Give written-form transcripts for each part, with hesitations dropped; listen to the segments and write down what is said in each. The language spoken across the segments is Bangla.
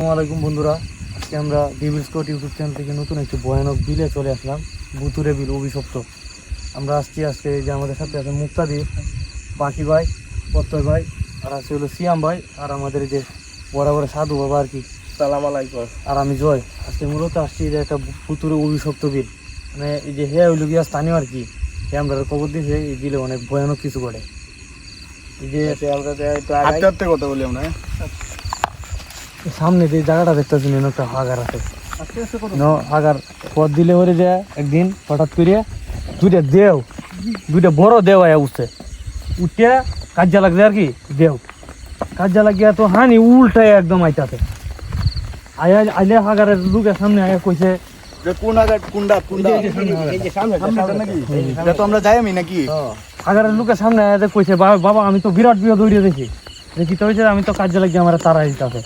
আসসালামাইকুম বন্ধুরা, আজকে আমরা ডিভিল স্কট ইউটিউব চ্যানেল থেকে নতুন একটি ভয়ানক বিলে চলে আসলাম। ভুতুরে বিল, অভিশপ্ত। আমরা আসছি আজকে যে আমাদের সাথে আছে মুক্তাদির, বাকি ভাই, প্রত্যয় ভাই, আর আছে হলো সিয়াম ভাই, আর আমাদের যে বরাবর সাধু বাবা আর কি। সালাম আলাইকুম। আর আমি জয়। আজকে মূলত আসছি যে একটা ভুতুরে অভিশপ্ত বিল, মানে এই যে হে হইল গিয়া স্থানীয় আর কি। হে আমরা খবর দিয়েছে এই বিলে অনেক ভয়ানক কিছু ঘটে। এই যে আমরা কথা বলি আমরা সামনে যে জায়গাটা দেখতেছি একটা হাগার আছে, হাগার পথ দিলে হয়ে যায়। একদিন হঠাৎ করে দুইটা বড় দেও আয়া উঠছে, উঠে কাজা লাগছে আর কি। দেও কাজা লাগিয়া তো হানি উল্টায় একদম আইতাছে। আইলে হাগারের লোকের সামনে আয়া কইছে কোন হাগার কোনটা নাকি এটা তো আমরা যাই আমি নাকি হাগারের লোকের সামনে আয়া কইছে বাবা আমি তো বিরাট বিপদ হইয়া দেখি তো হয়েছে, আমি তো কাজে লাগিয়ে আমার তারা দিতে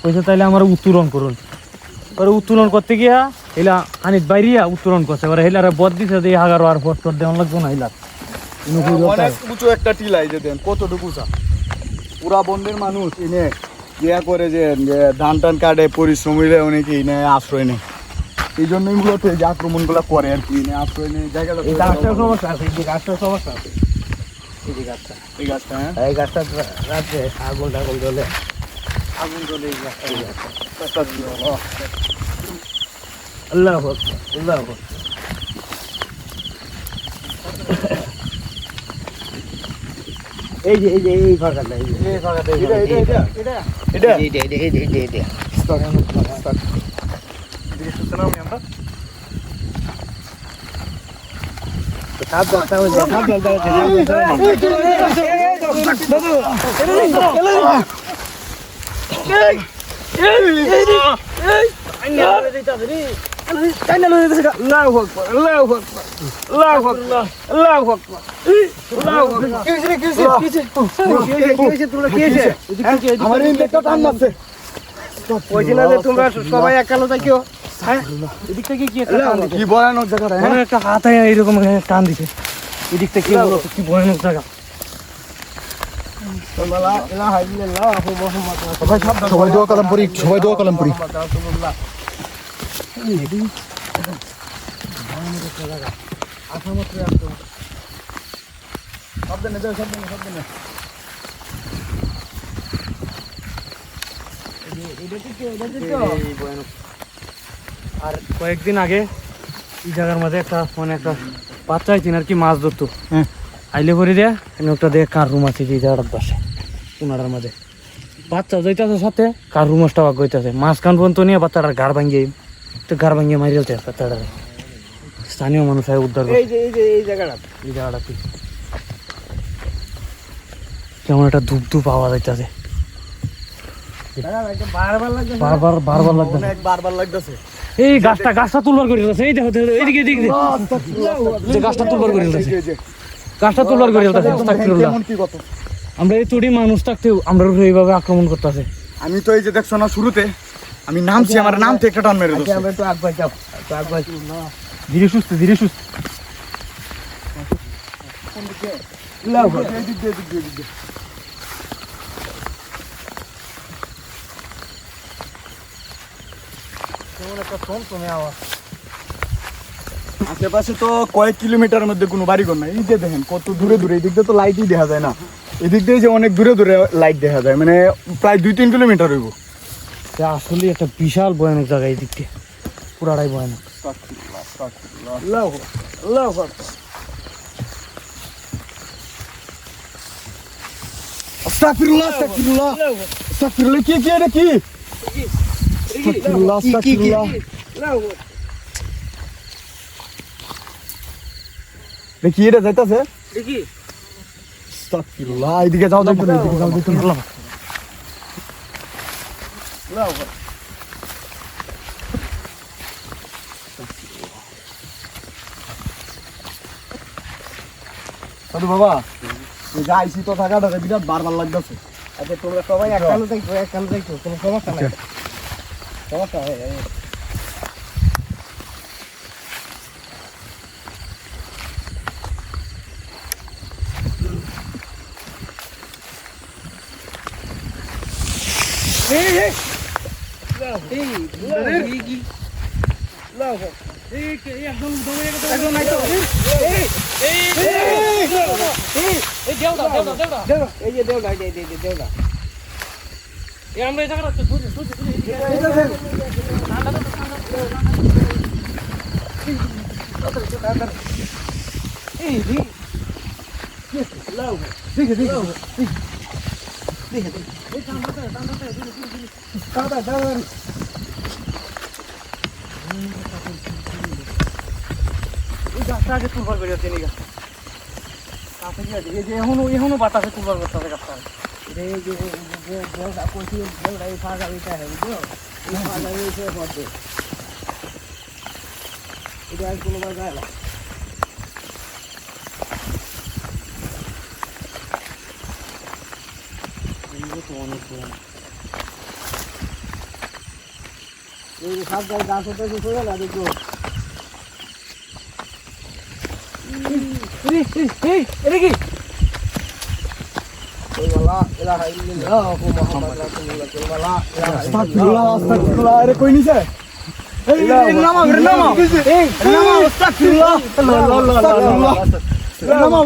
কইছে তাইলে আমার উত্তোলন করুন। পরে উত্তোলন করতে গিয়া এলা আনিত বাইরিয়া উত্তোলন করছে। এবার হেলারে বদ দিছে যে হাগারো আর ফটর দেওয়ান লাগবো না। হেলার অনেক উঁচু একটা টিলা, এই যে দেন কতটুকু উঁচা। পুরা বন্ধের মানুষ এনে ইয়া করে যে ধান টান কাটে, পরিশ্রমীরা অনেকে এনে আশ্রয় নেই। এই জন্যই মূলত এই যে আক্রমণ গুলা করে আর কি, এনে আশ্রয় নেই জায়গাটা। এই গাছটার সমস্যা আছে, এই গাছটার সমস্যা আছে। এই গাছটা এই গাছটা রাত্রে আগুন জ্বলে, আগুন জ্বলে এই গাছটা। আল্লাহ আল্লাহ এই যে এই ফাঁকাটা, এই ফাঁকাটা তোমরা সবাই একালো থাকিও। এদিক থেকে কি ভয়ানক জায়গাটা, একটা হাত এইরকম টান দিছে। এদিক থেকে কি ভয়ানক জায়গা। সবাই দোয়া কলম পড়ি, সবাই দোয়া কলম পড়ি। আর কয়েকদিন আগে এই জায়গার মাঝে একটা বাচ্চা আইছেন আর কি, মাছ ধরতো। আইলে ভরে দেয়া একটা দেখে কার রুম আছে যে জায়গাটার পাশে কোনাটার মাঝে বাচ্চা যাইতেছে, সাথে কার রুমাসটা ভাগ হইতেছে। মাঝখান পর্যন্ত নিয়ে বাচ্চাটার ঘাড় ভাঙিয়ে মারি ফেলতে বাচ্চাটারে। স্থানীয় মানুষ হয় উদ্ধার করে। এই জায়গাটা কেমন একটা ধূপ আওয়াজ যাইতেছে, বারবার লাগতেছে। এই গাছটা তুলবার করে দিতেছে। এই দেখো এইদিকে গাছটা তুলবার করে দিতেছে, আমরা এই তোড়ি মানুষ থাকতেও আমরা এইভাবে আক্রমণ করতেছে। আমি তো এই যে দেখছো না শুরুতে আমি নামছি, আমার নামতে একটা টান মেরে দিচ্ছে। আমরা একটু আগবাই যাও, ধীরে সুস্থ আশেপাশে তো কয়েক কিলোমিটার মধ্যে কোনো বাড়িঘর নাই। এই যে দেখেন কত দূরে এই দিক দিয়ে তো লাইটই দেখা যায় না। এদিক দিয়ে যে অনেক দূরে লাইট দেখা যায়, মানে প্রায় 2-3 কিলোমিটার হইব। আসলে একটা বিশাল ভয়ানক জায়গা, এই দিক দিয়ে পুরাটাই ভয়ানক। দেখি এটা যাইতাছে, আস্তাগফিরুল্লাহ। এদিকে যাও, সাধু বাবা যাইছি তো থাকাটা বিরাট বারবার লাগতেছে। আচ্ছা তোমরা সবাই এককালে দেখো, কোনো সমস্যা নাই। আমরা এই জায়গাটা এখনো বাতাসে তুলবার করতে গাছটা অনেক সব গাছ হতে শুরু না দেখো এটা কি আরে কই নিছে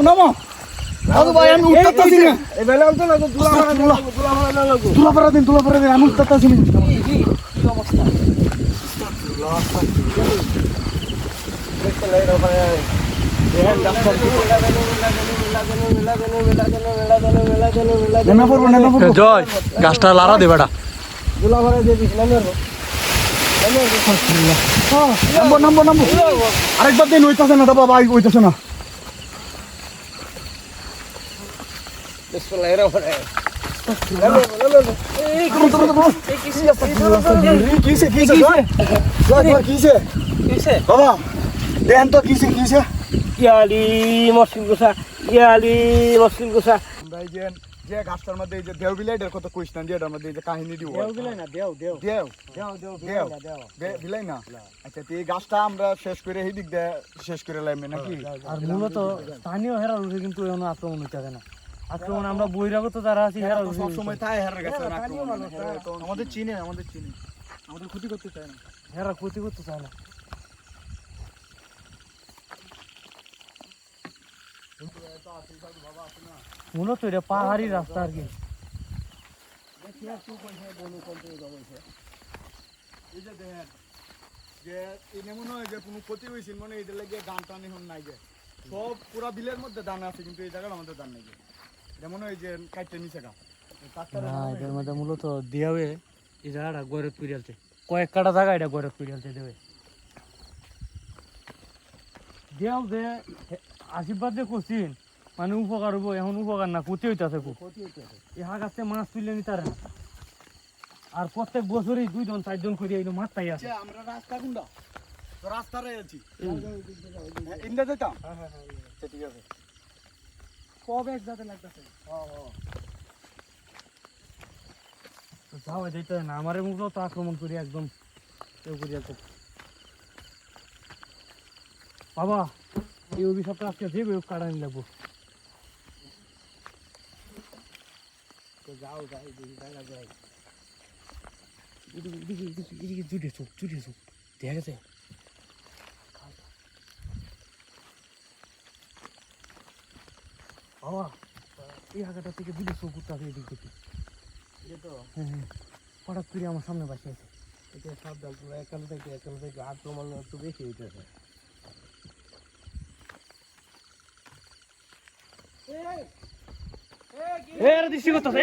নামা দাদু ভাই আমি উঠতেছি না তুলা পারা দিন আমি উঠতেছি না জয় গাছটা লারা দে বেটা নাম্বো আরেকবার দিন হইতেছে না বাবা হইতেছে না বাবা দেন তো কিসে যে গাছটার মধ্যে এই যে দেও বিলাইটার কত কইছিলাম যে এটার মধ্যে এই যে কাহিনী দিব বিলাই না আচ্ছা তো এই গাছটা আমরা শেষ করে এই দিক দিয়ে শেষ করে লাইমে নাকি আর মূলত স্থানীয় হেরার উঠে কিন্তু এখনো আক্রমণ হইতে না আক্রমণ আমরা বহিরাগত যারা আছি হেরার সব সময় তাই হেরার গাছে আমাদের চিনে আমাদের ক্ষতি করতে চায় না হেরা ক্ষতি করতে চায় না মূলত এটা পাহাড়ি রাস্তা আর কি মনে হয় যে কোনো ক্ষতি হয়েছিল মনে এই লাগে ধান টান এখন নাই যে সব পুরা বিলের মধ্যে ধান আছে কিন্তু এই জায়গার আমাদের ধান নাই যে মনে হয় যে কাটতে নিচে গা এটার মধ্যে মূলত দিয়াবে এই জায়গাটা গড়ে তুলিয়ালছে কয়েক কাটা জায়গা এটা গড়ে তুলিয়ালছে দেবে দিয়াও যে আশীর্বাদ যে করছিন মানে উপকার হবো এখন উপকার না ক্ষতি হইতেছে খুব এই হাগাতে মাছ তুলে নিতে পারে না আর প্রত্যেক বছরই 2 জন 4 জন করে মাছ তাই আছে আমরা রাস্তা কোনটা তো রাস্তারে আছি ইন্দা যেতাম ঠিক আছে কবে এক যাতে লাগতেছে যাও যেতে না আমারে মুখও তো আক্রমণ করি একদম কেউ করি আছে বাবা এই অভিশাপটা আজকে যে বেশ কাটানি লাগবো যাও যাই দেখা যায় এদিকে জুড়ে চোখ দেখা গেছে বাবা এই হাগাটা থেকে জুড়ে চোখ উঠতে আছে এদিক থেকে হ্যাঁ হঠাৎ করে আমার সামনে বাসে আছে এটা সাবধান পুরো একাল থেকে আক্রমণ একটু বেশি হইতেছে দৃষ্টি করতেছে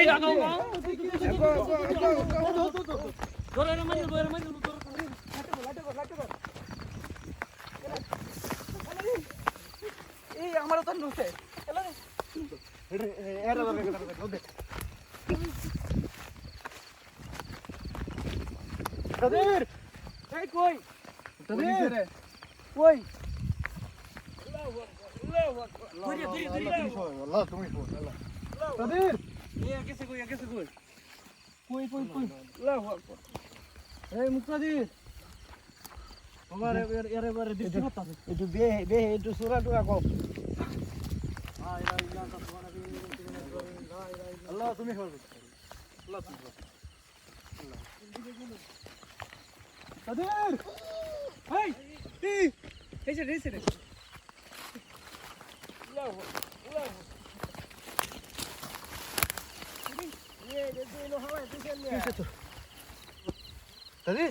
এই আমার তো নুসে Tadir! Hey, koi! Tadir! Koi! Allah, তুমি ফোন আল্লাহ তাদের এই কেসে কই কই আল্লাহু আকবার এই মুক্তাদির আমার এবারে দৃষ্টি হতাছে একটু বে একটু সূরা টুরা কও আল্লাহ তুমি ফোন আল্লাহ তুমি এই যে দাদি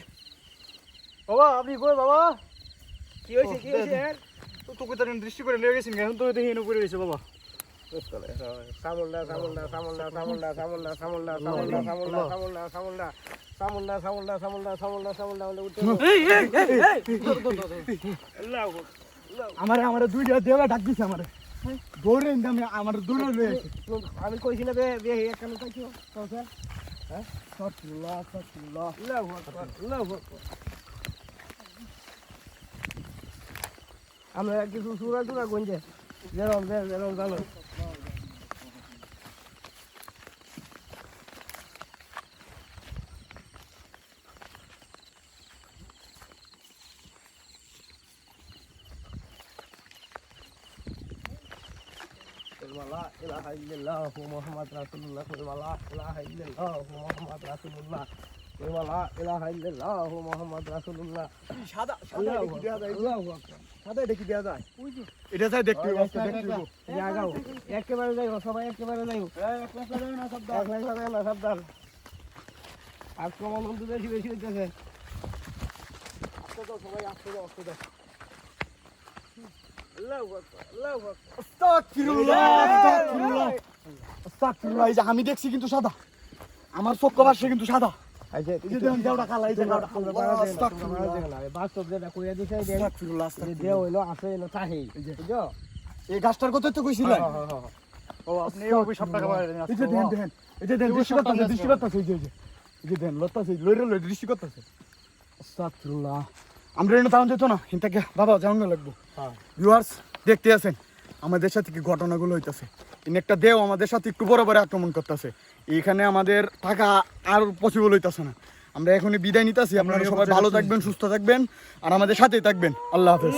বাবা আপনি কই বাবা কি হয়েছে তো তোকে তার দৃষ্টি করে লেগে গেছেন এখন তো দেখি এনে পড়ে গেছে বাবা আমার দুইটা দেওয়া ডাক দিছে আমার দৌড়ে আমি আমার দৌড়ে লয়ে আমি কইছি না কেন কইছো হ্যাঁ সাতুল্লাহ সাতুল্লাহ আমরা কিছু সুরা টুরা গঞ্জে যেরকম জানো La ilaha illallah Muhammad Rasulullah la ilaha illallah Muhammad Rasulullah la ilaha illallah Muhammad Rasulullah সাদা সাদা এটা কি দেয়া যায় সাদা এটা কি দেয়া যায় এটা যাই দেখতে দেখতে জাগাও একেবারে যাই সবাই একেবারে যাই সাবধান আক্রমণ কিন্তু বেশি হইতেছে সবাই আসতে দাও আমি দেখছি কিন্তু সাদা আমার চক্ষু ভাষে কিন্তু সাদা এই গাছটার কথা তো কইছিল আমরা তাহলে যেত না হিনটাকে বাবা যাওয়া লাগবো ভিউয়ার্স দেখতে আছেন আমাদের সাথে কি ঘটনাগুলো হইতাছে একটা দেও আমাদের সাথে একটু বরাবর আক্রমণ করতেছে এইখানে আমাদের থাকা আর পসিবল হইতাছে না আমরা এখনই বিদায় নিতেছি আপনারা সবাই ভালো থাকবেন সুস্থ থাকবেন আর আমাদের সাথেই থাকবেন আল্লাহ হাফেজ